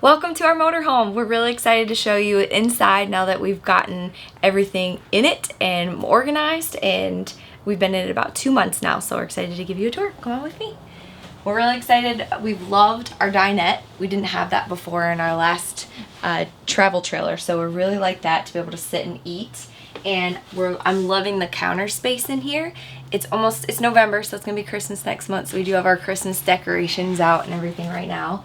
Welcome to our motorhome. We're really excited to show you inside now that we've gotten everything in it and organized, and we've been in it about 2 months now, so we're excited to give you a tour. Come on with me. We're really excited. We've loved our dinette. We didn't have that before in our last travel trailer, so we really like that to be able to sit and eat. And I'm loving the counter space in here. It's November, so it's gonna be Christmas next month, so we do have our Christmas decorations out and everything right now.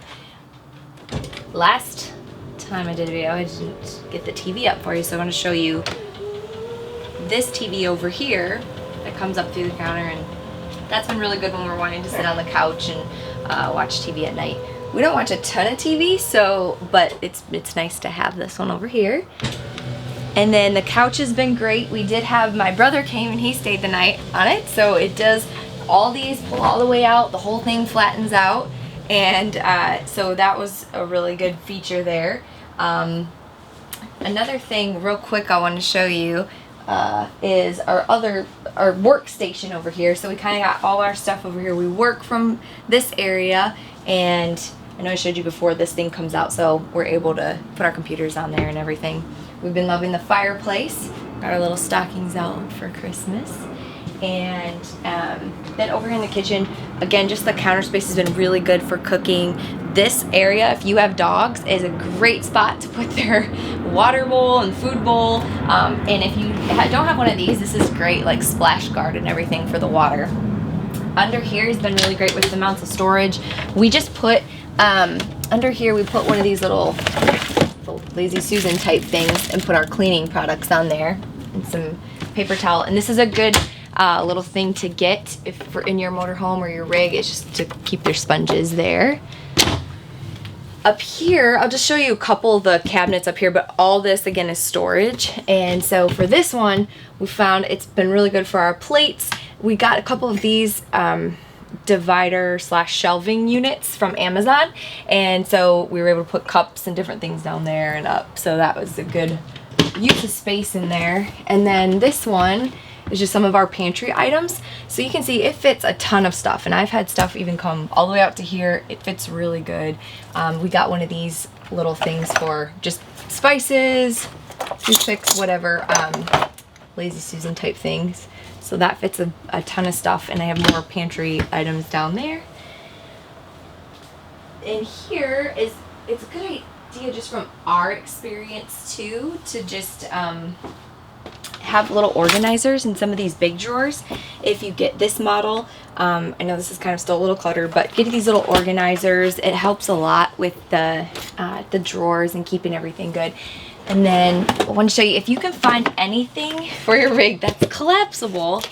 Last time I did a video, I didn't get the TV up for you, so I want to show you this TV over here that comes up through the counter, and that's been really good when we're wanting to sit on the couch and watch TV at night. We don't watch a ton of TV, but it's nice to have this one over here. And then the couch has been great. We did have, my brother came and he stayed the night on it, so it does, all these pull all the way out, the whole thing flattens out. And so that was a really good feature there. Another thing real quick I want to show you is our workstation over here. So we kind of got all our stuff over here. We work from this area, and I know I showed you before, this thing comes out, so we're able to put our computers on there and everything. We've been loving the fireplace. Got our little stockings out for Christmas. And then over here in the kitchen, again, just the counter space has been really good for cooking. This area, if you have dogs, is a great spot to put their water bowl and food bowl. And if you don't have one of these, this is great, like splash guard and everything for the water. Under here has been really great with the amounts of storage. We just put, under here we put one of these little Lazy Susan type things and put our cleaning products on there and some paper towel. And this is a good little thing to get if for in your motorhome or your rig. It's just to keep your sponges there. Up here, I'll just show you a couple of the cabinets up here, but all this again is storage. And so for this one, we found it's been really good for our plates. We got a couple of these divider / shelving units from Amazon, and so we were able to put cups and different things down there and up, so that was a good use of space in there. And then this one is just some of our pantry items, so you can see it fits a ton of stuff, and I've had stuff even come all the way out to here. It fits really good. We got one of these little things for just spices, toothpicks, whatever, Lazy Susan type things. So that fits a ton of stuff, and I have more pantry items down there. And here it's a good idea just from our experience too, to just have little organizers in some of these big drawers. If you get this model, I know this is kind of still a little cluttered, but getting these little organizers, it helps a lot with the drawers and keeping everything good. And then I want to show you, if you can find anything for your rig that's collapsible,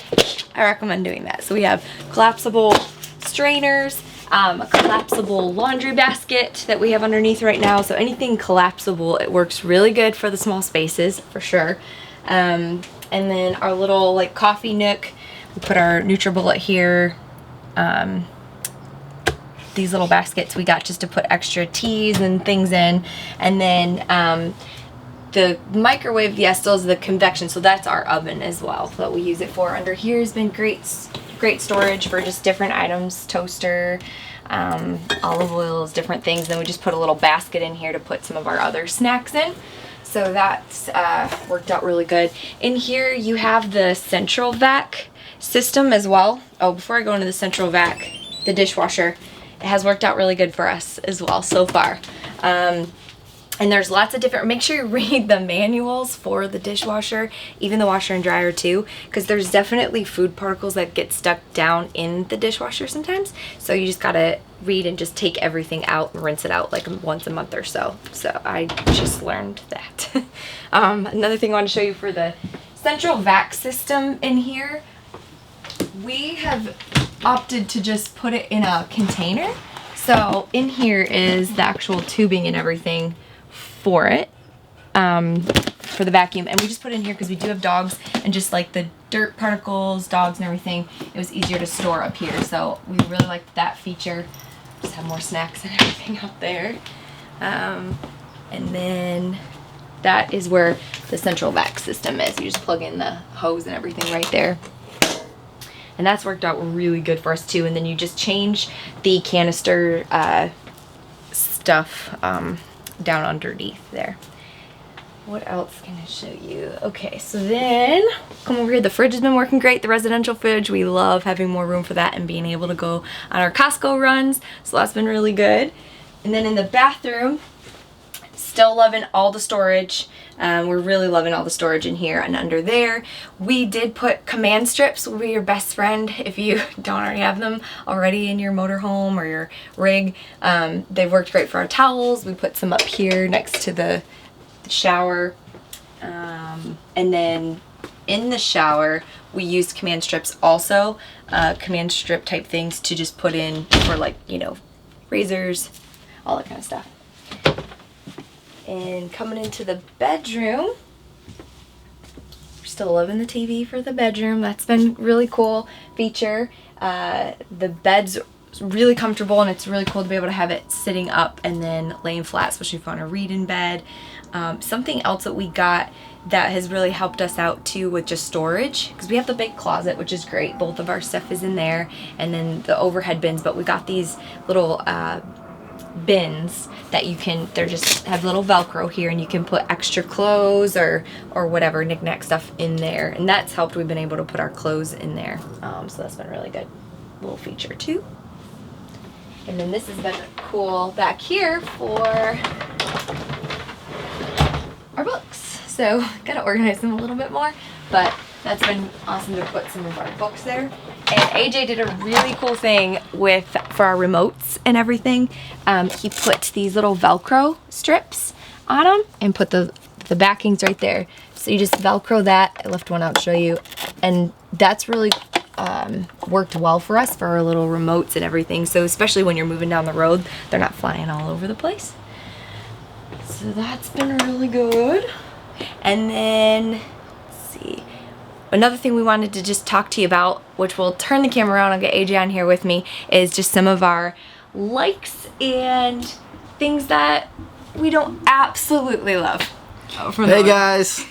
I recommend doing that. So we have collapsible strainers, a collapsible laundry basket that we have underneath right now. So anything collapsible, it works really good for the small spaces for sure. And then our little like coffee nook, we put our NutriBullet here. These little baskets we got just to put extra teas and things in. And then the microwave, yes, still is the convection, so that's our oven as well that we use it for. Under here has been great storage for just different items, toaster, olive oils, different things. Then we just put a little basket in here to put some of our other snacks in. So that's worked out really good. In here you have the central vac system as well. Oh, before I go into the central vac, the dishwasher, it has worked out really good for us as well so far. And there's lots of different, make sure you read the manuals for the dishwasher, even the washer and dryer too, because there's definitely food particles that get stuck down in the dishwasher sometimes. So you just gotta read and just take everything out and rinse it out like once a month or so. So I just learned that. Another thing I want to show you for the central vac system in here, we have opted to just put it in a container. So in here is the actual tubing and everything for it, for the vacuum, and we just put it in here because we do have dogs, and just like the dirt particles, dogs and everything, it was easier to store up here, so we really liked that feature. Just have more snacks and everything up there. And then that is where the central vac system is. You just plug in the hose and everything right there. And that's worked out really good for us too. And then you just change the canister stuff down underneath there. What else can I show you? Okay, so then come over here. The fridge has been working great. The residential fridge, we love having more room for that and being able to go on our Costco runs. So that's been really good. And then in the bathroom, still loving all the storage. We're really loving all the storage in here and under there. We did put command strips, will be your best friend if you don't already have them already in your motorhome or your rig. They've worked great for our towels. We put some up here next to the shower. And then in the shower, we used command strips also, command strip type things to just put in for, like, you know, razors, all that kind of stuff. And coming into the bedroom, we're still loving the TV for the bedroom. That's been really cool feature. The bed's really comfortable, and it's really cool to be able to have it sitting up and then laying flat, especially if you want to read in bed. Something else that we got that has really helped us out too with just storage, because we have the big closet, which is great. Both of our stuff is in there, and then the overhead bins, but we got these little bins that you can, they're just have little Velcro here, and you can put extra clothes or whatever knick-knack stuff in there, and that's helped. We've been able to put our clothes in there, so that's been a really good little feature too. And then this has been cool back here for our books. So gotta organize them a little bit more, but that's been awesome to put some of our books there. And AJ did a really cool thing for our remotes and everything. He put these little Velcro strips on them and put the backings right there. So you just Velcro that. I left one out to show you, and that's really worked well for us for our little remotes and everything. So especially when you're moving down the road, they're not flying all over the place. So that's been really good. And then, let's see, another thing we wanted to just talk to you about, which we'll turn the camera around, I'll get AJ on here with me, is just some of our likes and things that we don't absolutely love. Hey guys.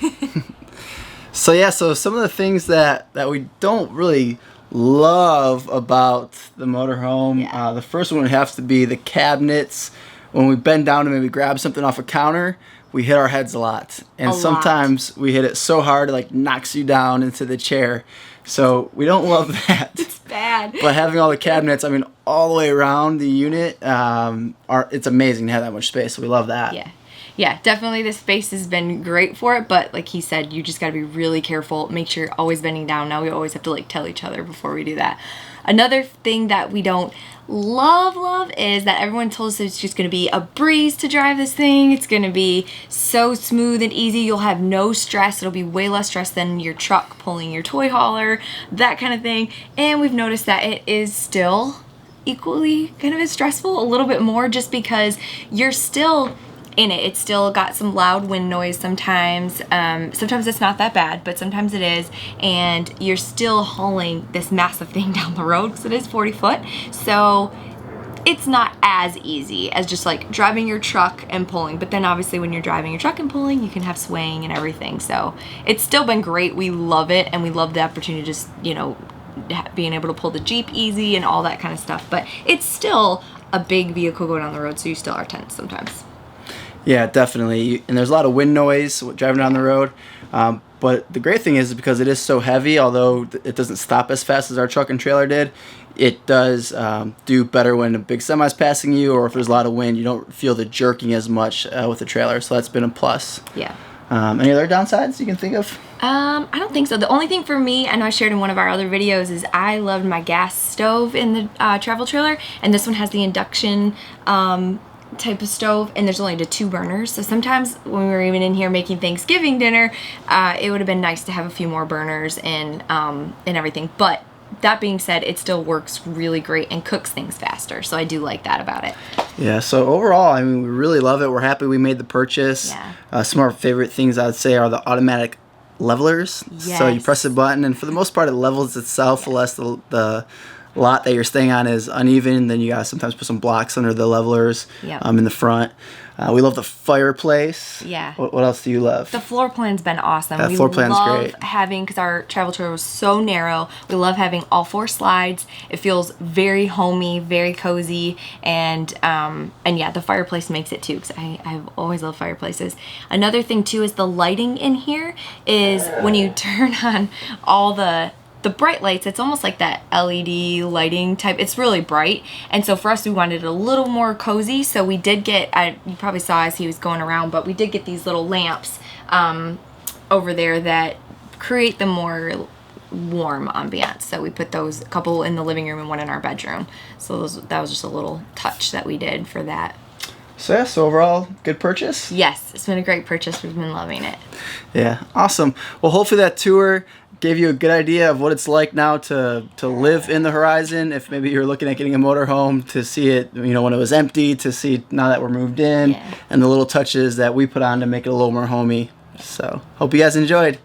So yeah, so some of the things that we don't really love about the motorhome, yeah. The first one would have to be the cabinets. When we bend down to maybe grab something off a counter, we hit our heads a lot. And sometimes we hit it so hard it like knocks you down into the chair. So we don't love that. It's bad. But having all the cabinets, I mean, all the way around the unit, it's amazing to have that much space. So we love that. Yeah. Yeah, definitely the space has been great for it, but like he said, you just got to be really careful. Make sure you're always bending down. Now we always have to like tell each other before we do that. Another thing that we don't love is that everyone told us it's just going to be a breeze to drive this thing. It's going to be so smooth and easy. You'll have no stress. It'll be way less stress than your truck pulling your toy hauler, that kind of thing. And we've noticed that it is still equally kind of as stressful, a little bit more, just because you're still in it. It's still got some loud wind noise sometimes. Sometimes it's not that bad, but sometimes it is. And you're still hauling this massive thing down the road because it is 40 foot. So it's not as easy as just like driving your truck and pulling. But then obviously when you're driving your truck and pulling, you can have swaying and everything. So it's still been great. We love it. And we love the opportunity to just, you know, being able to pull the Jeep easy and all that kind of stuff. But it's still a big vehicle going down the road. So you still are tense sometimes. Yeah, definitely. And there's a lot of wind noise driving down the road. But the great thing is because it is so heavy, although it doesn't stop as fast as our truck and trailer did, it does do better when a big semi's passing you, or if there's a lot of wind, you don't feel the jerking as much with the trailer. So that's been a plus. Yeah. Any other downsides you can think of? I don't think so. The only thing for me, I know I shared in one of our other videos, is I loved my gas stove in the travel trailer, and this one has the induction type of stove, and there's only the 2 burners. So sometimes when we were even in here making Thanksgiving dinner, it would have been nice to have a few more burners and everything. But that being said, it still works really great and cooks things faster. So I do like that about it. Yeah, so overall, I mean, we really love it. We're happy we made the purchase. Yeah. Some of our favorite things, I would say, are the automatic levelers. Yes. So you press a button, and for the most part, it levels itself, unless the lot that you're staying on is uneven, then you gotta sometimes put some blocks under the levelers. Yep. In the front. We love the fireplace. Yeah. What else do you love? The floor plan's been awesome. That floor plan's great. Having, because our travel trailer was so narrow, we love having all 4 slides. It feels very homey, very cozy, and yeah, the fireplace makes it too, because I've always loved fireplaces. Another thing too is the lighting in here is when you turn on all the bright lights, it's almost like that LED lighting type. It's really bright, and so for us, we wanted it a little more cozy, so we did get, you probably saw as he was going around, but we did get these little lamps over there that create the more warm ambiance. So we put those, a couple in the living room and one in our bedroom. So that was just a little touch that we did for that. So yeah, so overall, good purchase? Yes, it's been a great purchase. We've been loving it. Yeah, awesome. Well, hopefully that tour gave you a good idea of what it's like now to live in the Horizon. If maybe you're looking at getting a motorhome, to see it, you know, when it was empty, to see now that we're moved in, and the little touches that we put on to make it a little more homey. So, hope you guys enjoyed.